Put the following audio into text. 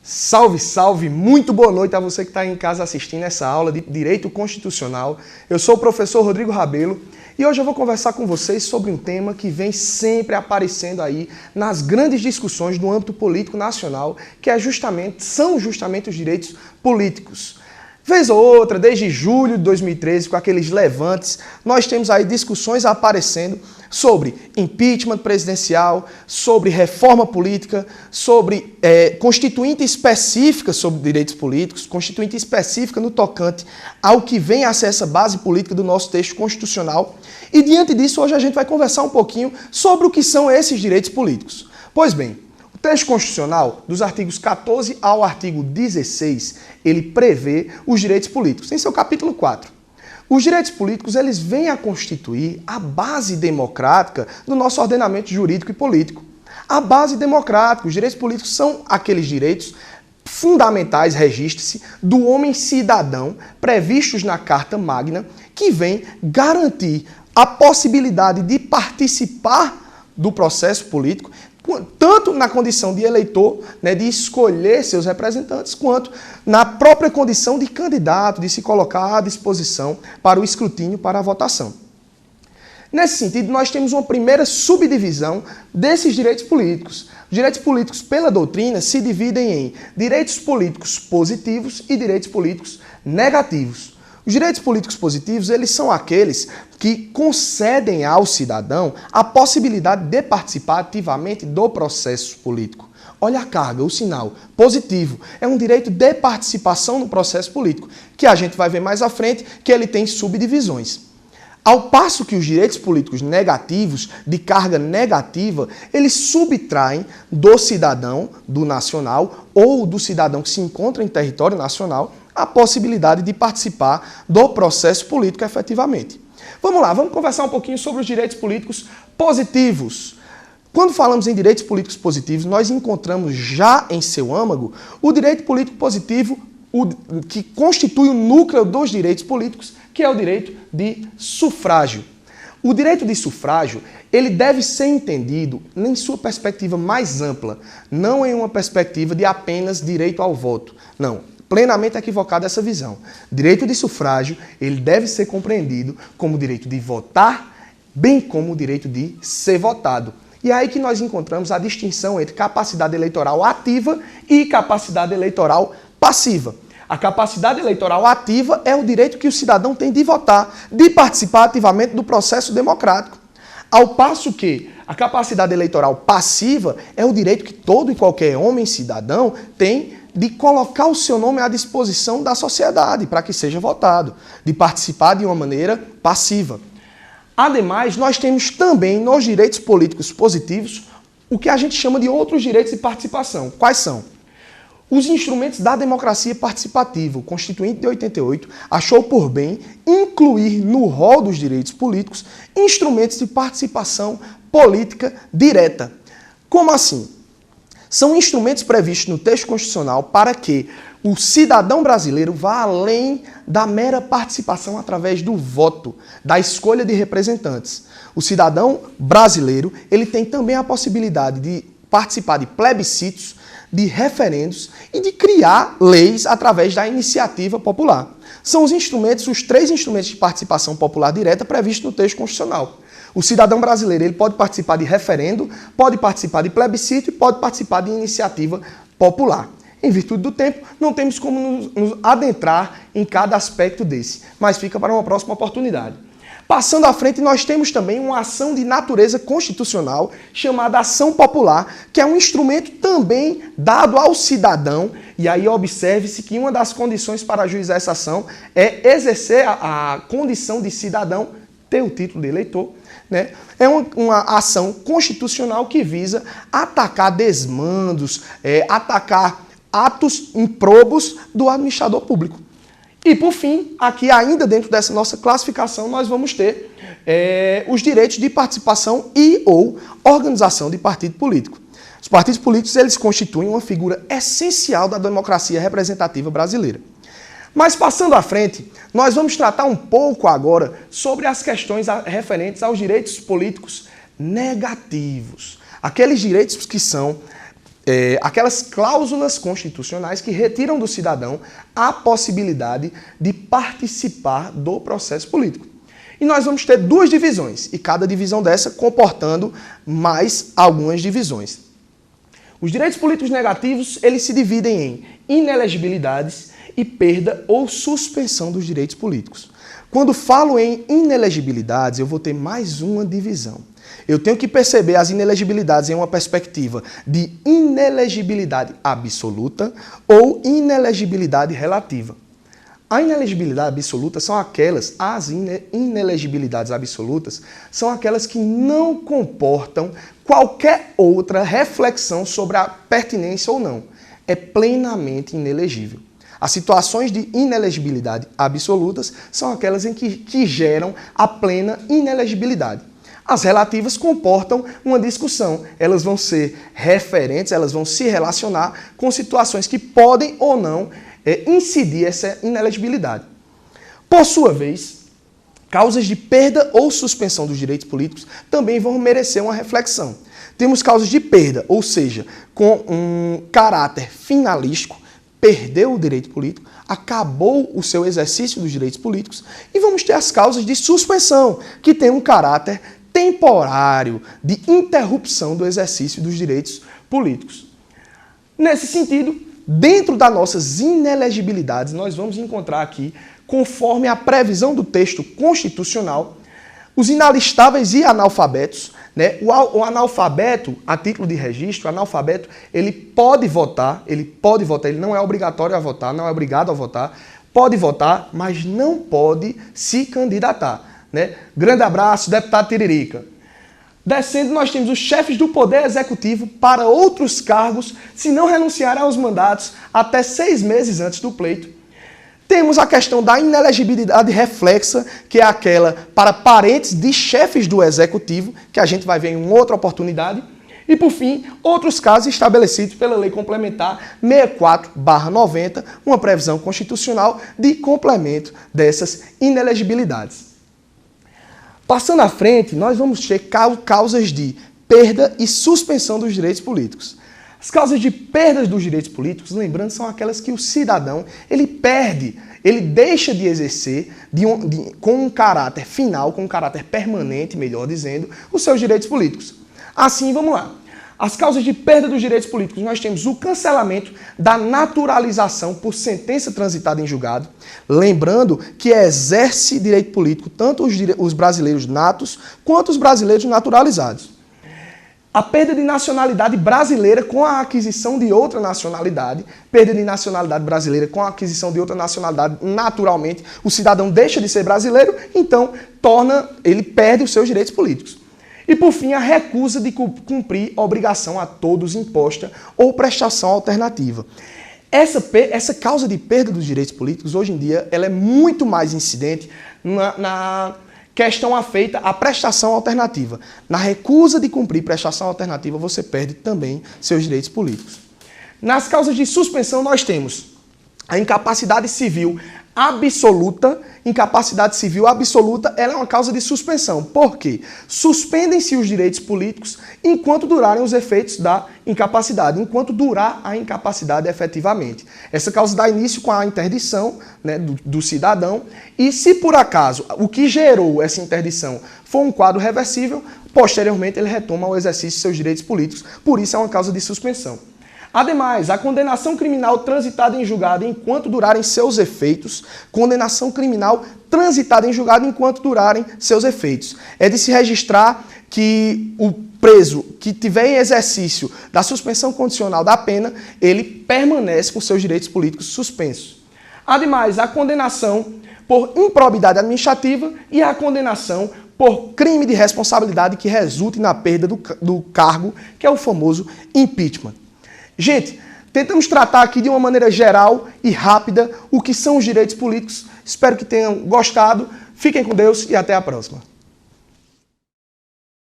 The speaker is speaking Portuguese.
Salve, salve! Muito boa noite a você que está em casa assistindo essa aula de Direito Constitucional. Eu sou o professor Rodrigo Rabelo e hoje eu vou conversar com vocês sobre um tema que vem sempre aparecendo aí nas grandes discussões do âmbito político nacional, que são justamente os direitos políticos. Vez ou outra, desde julho de 2013, com aqueles levantes, nós temos aí discussões aparecendo sobre impeachment presidencial, sobre reforma política, sobre constituinte específica sobre direitos políticos, constituinte específica no tocante ao que vem a ser essa base política do nosso texto constitucional. E diante disso, hoje a gente vai conversar um pouquinho sobre o que são esses direitos políticos. Pois bem, o texto constitucional, dos artigos 14 ao artigo 16, ele prevê os direitos políticos, em seu capítulo 4. Os direitos políticos, eles vêm a constituir a base democrática do nosso ordenamento jurídico e político. A base democrática, os direitos políticos são aqueles direitos fundamentais, registre-se, do homem cidadão previstos na Carta Magna, que vem garantir a possibilidade de participar do processo político, tanto na condição de eleitor, de escolher seus representantes, quanto na própria condição de candidato, de se colocar à disposição para o escrutínio, para a votação. Nesse sentido, nós temos uma primeira subdivisão desses direitos políticos. Os direitos políticos, pela doutrina, se dividem em direitos políticos positivos e direitos políticos negativos. Os direitos políticos positivos, eles são aqueles que concedem ao cidadão a possibilidade de participar ativamente do processo político. Olha a carga, o sinal, positivo. É um direito de participação no processo político, que a gente vai ver mais à frente que ele tem subdivisões. Ao passo que os direitos políticos negativos, de carga negativa, eles subtraem do cidadão, do nacional, ou do cidadão que se encontra em território nacional, a possibilidade de participar do processo político efetivamente. Vamos lá, vamos conversar um pouquinho sobre os direitos políticos positivos. Quando falamos em direitos políticos positivos, nós encontramos já em seu âmago o direito político positivo, que constitui o núcleo dos direitos políticos, que é o direito de sufrágio. O direito de sufrágio, ele deve ser entendido em sua perspectiva mais ampla, não em uma perspectiva de apenas direito ao voto. Não. Plenamente equivocada essa visão. Direito de sufrágio, ele deve ser compreendido como direito de votar, bem como o direito de ser votado. E é aí que nós encontramos a distinção entre capacidade eleitoral ativa e capacidade eleitoral passiva. A capacidade eleitoral ativa é o direito que o cidadão tem de votar, de participar ativamente do processo democrático. Ao passo que a capacidade eleitoral passiva é o direito que todo e qualquer homem cidadão tem de colocar o seu nome à disposição da sociedade para que seja votado, de participar de uma maneira passiva. Ademais, nós temos também nos direitos políticos positivos o que a gente chama de outros direitos de participação. Quais são? Os instrumentos da democracia participativa. O Constituinte de 88 achou por bem incluir no rol dos direitos políticos instrumentos de participação política direta. Como assim? São instrumentos previstos no texto constitucional para que o cidadão brasileiro vá além da mera participação através do voto, da escolha de representantes. O cidadão brasileiro, ele tem também a possibilidade de participar de plebiscitos, de referendos e de criar leis através da iniciativa popular. São os três instrumentos de participação popular direta previstos no texto constitucional. O cidadão brasileiro, ele pode participar de referendo, pode participar de plebiscito e pode participar de iniciativa popular. Em virtude do tempo, não temos como nos adentrar em cada aspecto desse, mas fica para uma próxima oportunidade. Passando à frente, nós temos também uma ação de natureza constitucional chamada ação popular, que é um instrumento também dado ao cidadão. E aí observe-se que uma das condições para ajuizar essa ação é exercer a condição de cidadão, ter o título de eleitor. É uma ação constitucional que visa atacar desmandos, atacar atos improbos do administrador público. E, por fim, aqui ainda dentro dessa nossa classificação, nós vamos ter os direitos de participação e ou organização de partido político. Os partidos políticos, eles constituem uma figura essencial da democracia representativa brasileira. Mas, passando à frente, nós vamos tratar um pouco agora sobre as questões referentes aos direitos políticos negativos. Aqueles direitos que são aquelas cláusulas constitucionais que retiram do cidadão a possibilidade de participar do processo político. E nós vamos ter duas divisões, e cada divisão dessa comportando mais algumas divisões. Os direitos políticos negativos, eles se dividem em inelegibilidades e perda ou suspensão dos direitos políticos. Quando falo em inelegibilidades, eu vou ter mais uma divisão. Eu tenho que perceber as inelegibilidades em uma perspectiva de inelegibilidade absoluta ou inelegibilidade relativa. A inelegibilidade absoluta são aquelas, as inelegibilidades absolutas são aquelas que não comportam qualquer outra reflexão sobre a pertinência ou não. É plenamente inelegível. As situações de inelegibilidade absolutas são aquelas em que geram a plena inelegibilidade. As relativas comportam uma discussão. Elas vão ser referentes, elas vão se relacionar com situações que podem ou não incidir essa inelegibilidade. Por sua vez, causas de perda ou suspensão dos direitos políticos também vão merecer uma reflexão. Temos causas de perda, ou seja, com um caráter finalístico, perdeu o direito político, acabou o seu exercício dos direitos políticos, e vamos ter as causas de suspensão, que tem um caráter temporário de interrupção do exercício dos direitos políticos. Nesse sentido, dentro das nossas inelegibilidades, nós vamos encontrar aqui, conforme a previsão do texto constitucional, os inalistáveis e analfabetos. O analfabeto, a título de registro, o analfabeto, ele pode votar, ele não é obrigatório a votar, não é obrigado a votar, pode votar, mas não pode se candidatar. Grande abraço, deputado Tiririca. Descendo, nós temos os chefes do Poder Executivo para outros cargos, se não renunciarem aos mandatos até 6 meses antes do pleito. Temos a questão da inelegibilidade reflexa, que é aquela para parentes de chefes do Executivo, que a gente vai ver em uma outra oportunidade. E, por fim, outros casos estabelecidos pela Lei Complementar 64/90, uma previsão constitucional de complemento dessas inelegibilidades. Passando à frente, nós vamos ter causas de perda e suspensão dos direitos políticos. As causas de perda dos direitos políticos, lembrando, são aquelas que o cidadão ele perde, ele deixa de exercer com um caráter final, com um caráter permanente, melhor dizendo, os seus direitos políticos. Assim, vamos lá. As causas de perda dos direitos políticos, nós temos o cancelamento da naturalização por sentença transitada em julgado, lembrando que exerce direito político tanto os brasileiros natos quanto os brasileiros naturalizados. A perda de nacionalidade brasileira com a aquisição de outra nacionalidade, perda de nacionalidade brasileira com a aquisição de outra nacionalidade, naturalmente, o cidadão deixa de ser brasileiro, então ele perde os seus direitos políticos. E, por fim, a recusa de cumprir obrigação a todos imposta ou prestação alternativa. Essa causa de perda dos direitos políticos, hoje em dia, ela é muito mais incidente na questão afeita à prestação alternativa. Na recusa de cumprir prestação alternativa, você perde também seus direitos políticos. Nas causas de suspensão, nós temos a incapacidade civil absoluta. Incapacidade civil absoluta, ela é uma causa de suspensão. Por quê? Suspendem-se os direitos políticos enquanto durarem os efeitos da incapacidade, enquanto durar a incapacidade efetivamente. Essa causa dá início com a interdição do cidadão e, se por acaso o que gerou essa interdição for um quadro reversível, posteriormente ele retoma o exercício de seus direitos políticos. Por isso é uma causa de suspensão. Ademais, a condenação criminal transitada em julgado enquanto durarem seus efeitos, condenação criminal transitada em julgado enquanto durarem seus efeitos. É de se registrar que o preso que tiver em exercício da suspensão condicional da pena, ele permanece com seus direitos políticos suspensos. Ademais, a condenação por improbidade administrativa e a condenação por crime de responsabilidade que resulte na perda do cargo, que é o famoso impeachment. Gente, tentamos tratar aqui de uma maneira geral e rápida o que são os direitos políticos. Espero que tenham gostado. Fiquem com Deus e até a próxima.